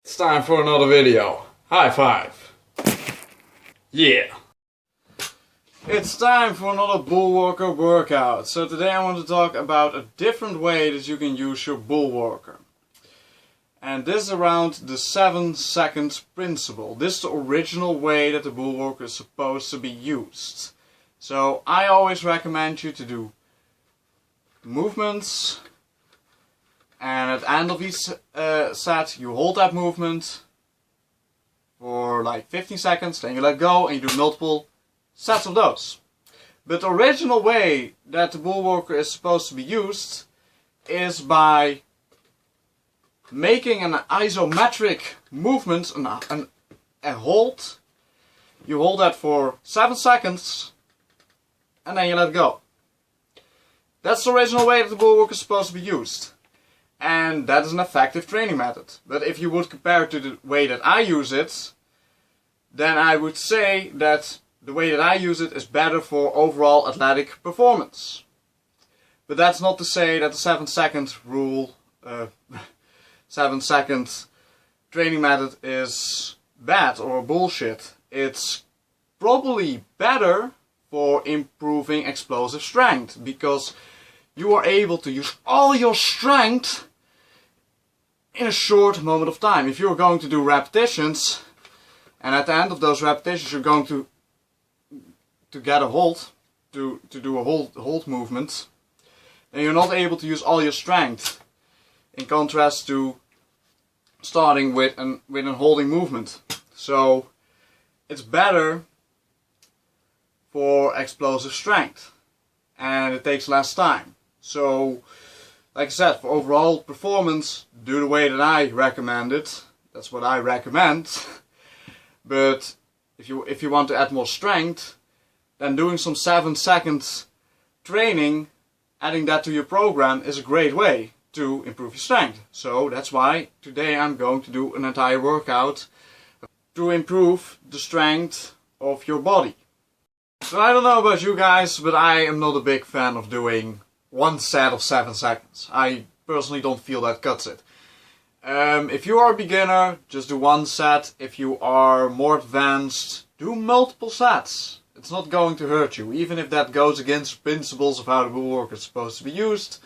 It's time for another video. High five. Yeah. It's time for another Bullworker workout. So today I want to talk about a different way that you can use your Bullworker. And this is around the 7 seconds principle. This is the original way that the Bullworker is supposed to be used. So I always recommend you to do movements, and at the end of each set you hold that movement for like 15 seconds, then you let go and you do multiple sets of those. But the original way that the Bullworker is supposed to be used is by making an isometric movement, a hold. You hold that for 7 seconds and then you let go. That's the original way that the Bullworker is supposed to be used. And that is an effective training method. But if you would compare it to the way that I use it, then I would say that the way that I use it is better for overall athletic performance. But that's not to say that the 7 second rule, 7 second training method is bad or bullshit. It's probably better for improving explosive strength, because you are able to use all your strength in a short moment of time. If you're going to do repetitions, and at the end of those repetitions you're going to get a hold, to do a hold movement, then you're not able to use all your strength, in contrast to starting with a holding movement. So it's better for explosive strength, and it takes less time. So, like I said, for overall performance, do the way that I recommend it. That's what I recommend. But if you want to add more strength, then doing some 7 seconds training, adding that to your program, is a great way to improve your strength. So that's why today I'm going to do an entire workout to improve the strength of your body. So I don't know about you guys, but I am not a big fan of doing one set of 7 seconds. I personally don't feel that cuts it. If you are a beginner, just do one set. If you are more advanced, do multiple sets. It's not going to hurt you, even if that goes against the principles of how the Bullworker is supposed to be used.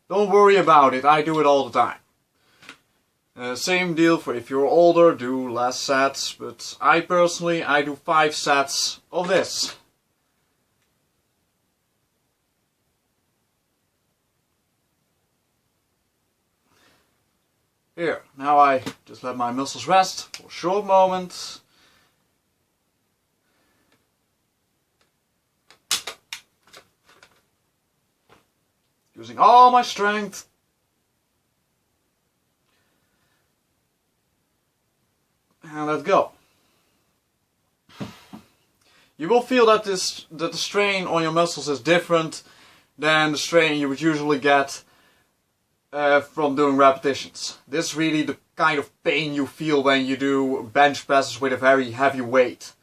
Don't worry about it, I do it all the time. Same deal for if you're older, do less sets, but I personally do 5 sets of this. Here, now I just let my muscles rest for a short moment. Using all my strength. And let go. You will feel that the strain on your muscles is different than the strain you would usually get from doing repetitions. This is really the kind of pain you feel when you do bench presses with a very heavy weight.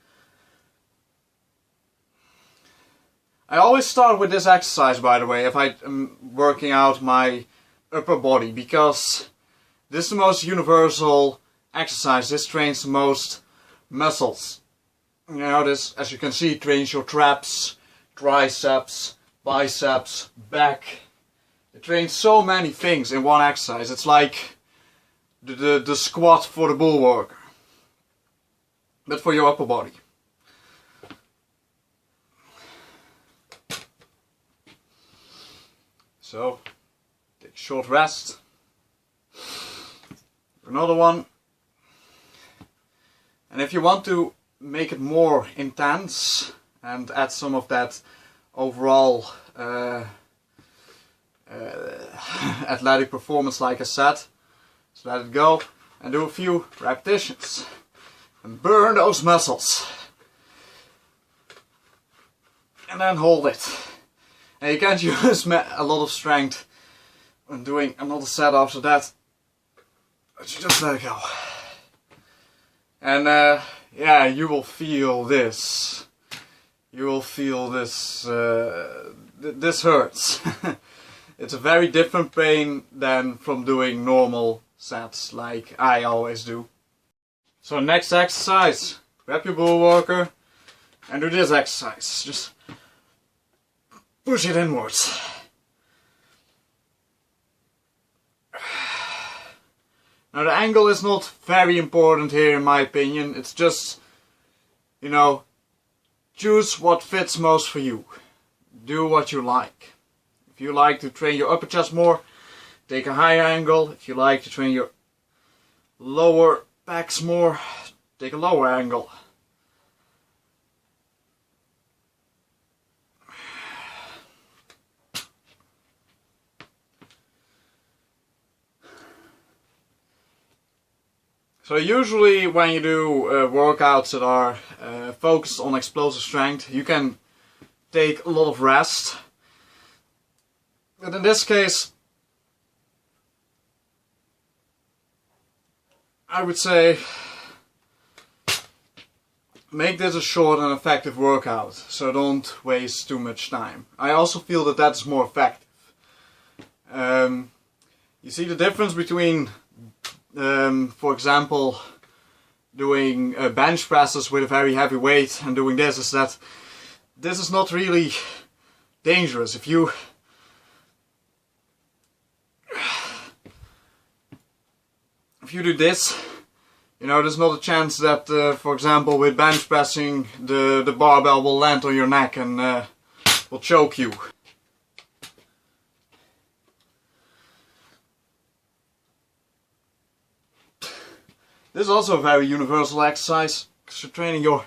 I always start with this exercise, by the way, if I am working out my upper body, because this is the most universal exercise. This trains the most muscles. You know, this, as you can see, trains your traps, triceps, biceps, back. It trains so many things in one exercise. It's like the squat for the Bullworker, but for your upper body. So, take a short rest. Another one. And if you want to make it more intense and add some of that overall athletic performance, like I said, just let it go and do a few repetitions and burn those muscles, and then hold it. And you can't use a lot of strength when doing another set after that, but you just let it go. And yeah, you will feel this. You will feel this. This hurts. It's a very different pain than from doing normal sets like I always do. So next exercise, grab your Bullworker and do this exercise. Just push it inwards. Now the angle is not very important here in my opinion, it's just, you know, choose what fits most for you. Do what you like. If you like to train your upper chest more, take a higher angle. If you like to train your lower backs more, take a lower angle. So usually when you do workouts that are focused on explosive strength, you can take a lot of rest. But in this case, I would say make this a short and effective workout, so don't waste too much time. I also feel that that's more effective. You see the difference between for example, doing bench presses with a very heavy weight and doing this is that this is not really dangerous. If you do this, you know, there's not a chance that, for example, with bench pressing, the barbell will land on your neck and will choke you. This is also a very universal exercise, because you're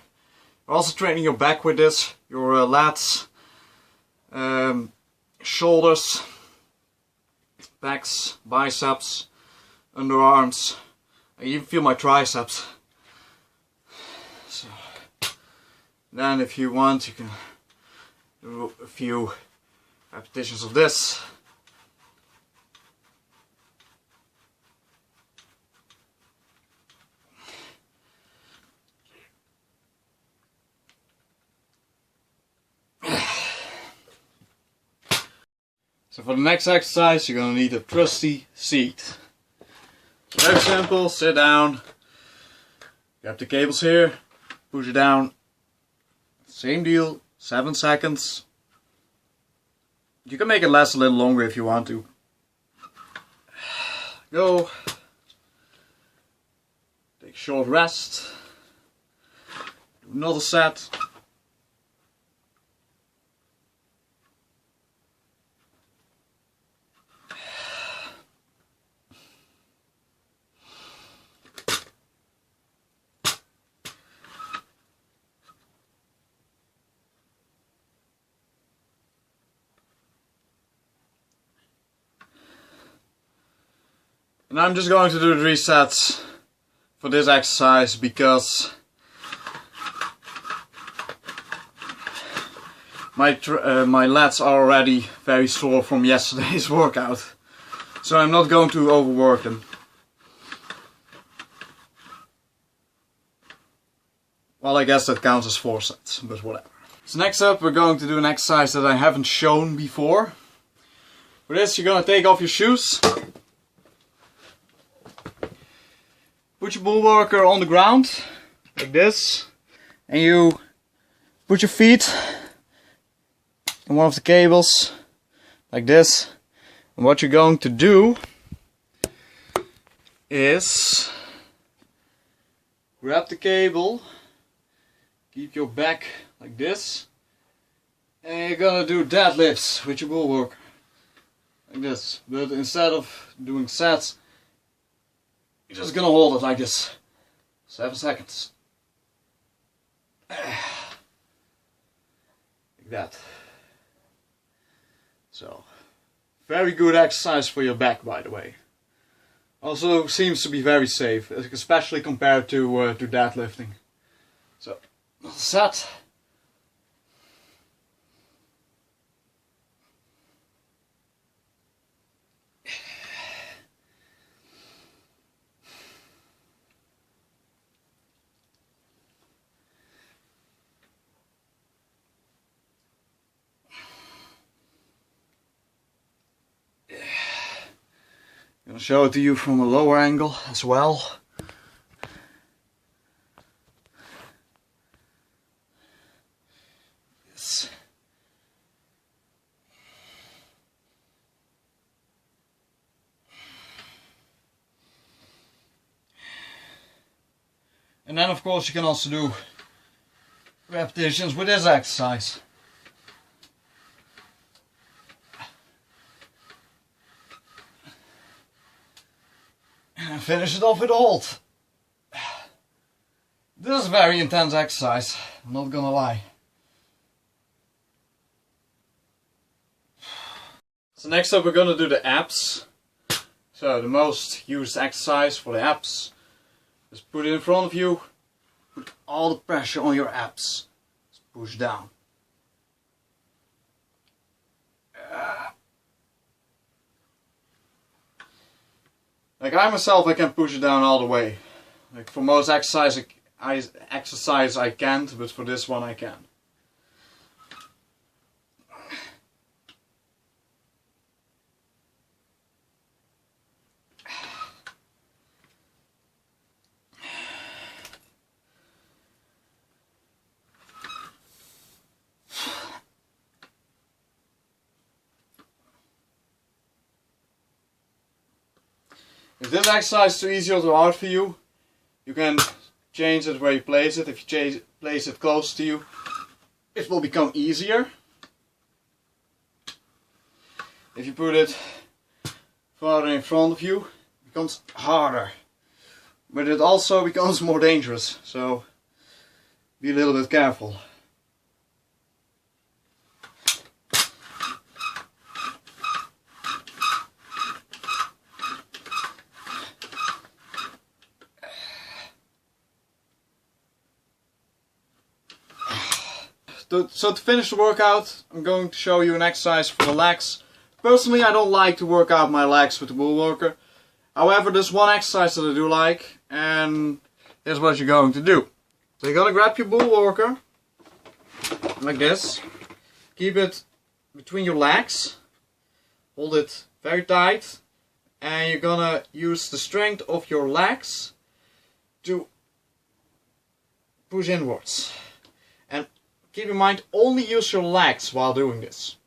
also training your back with this, your lats, shoulders, backs, biceps, underarms. I even feel my triceps. So, then if you want, you can do a few repetitions of this. So for the next exercise, you're going to need a trusty seat. Very simple, sit down, grab the cables here, push it down, same deal, 7 seconds. You can make it last a little longer if you want to. Go, take a short rest, do another set. And I'm just going to do 3 sets for this exercise because my lats are already very sore from yesterday's workout. So I'm not going to overwork them. Well, I guess that counts as 4 sets, but whatever. So next up we're going to do an exercise that I haven't shown before. For this you're going to take off your shoes. Put your Bullworker on the ground, like this, and you put your feet in one of the cables, like this. And what you're going to do is grab the cable, keep your back like this, and you're gonna do deadlifts with your Bullworker, like this. But instead of doing sets, you're just gonna hold it like this. 7 seconds. Like that. So, very good exercise for your back, by the way. Also seems to be very safe, especially compared to deadlifting. So, set. I'll show it to you from a lower angle as well. Yes. And then of course you can also do repetitions with this exercise. And finish it off with a hold. This is a very intense exercise, I'm not gonna lie. So next up we're gonna do the abs. So the most used exercise for the abs. Just put it in front of you, put all the pressure on your abs. Just push down. Like I myself, I can push it down all the way. Like for most exercise I can't, but for this one I can. If this exercise is too easy or too hard for you, you can change it where you place it. If you place it close to you, it will become easier. If you put it farther in front of you, it becomes harder. But it also becomes more dangerous, so be a little bit careful. So to finish the workout, I'm going to show you an exercise for the legs. Personally, I don't like to work out my legs with the Bullworker. However, there's one exercise that I do like, and here's what you're going to do. So you're going to grab your Bullworker, like this. Keep it between your legs. Hold it very tight. And you're going to use the strength of your legs to push inwards. And keep in mind, only use your legs while doing this.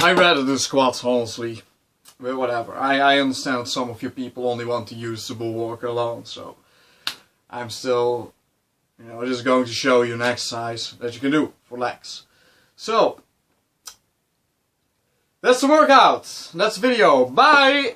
I'd rather do squats, honestly, but whatever. I understand some of you people only want to use the Bullworker alone, so I'm still, just going to show you an exercise that you can do for legs. So, that's the workout. That's the video. Bye!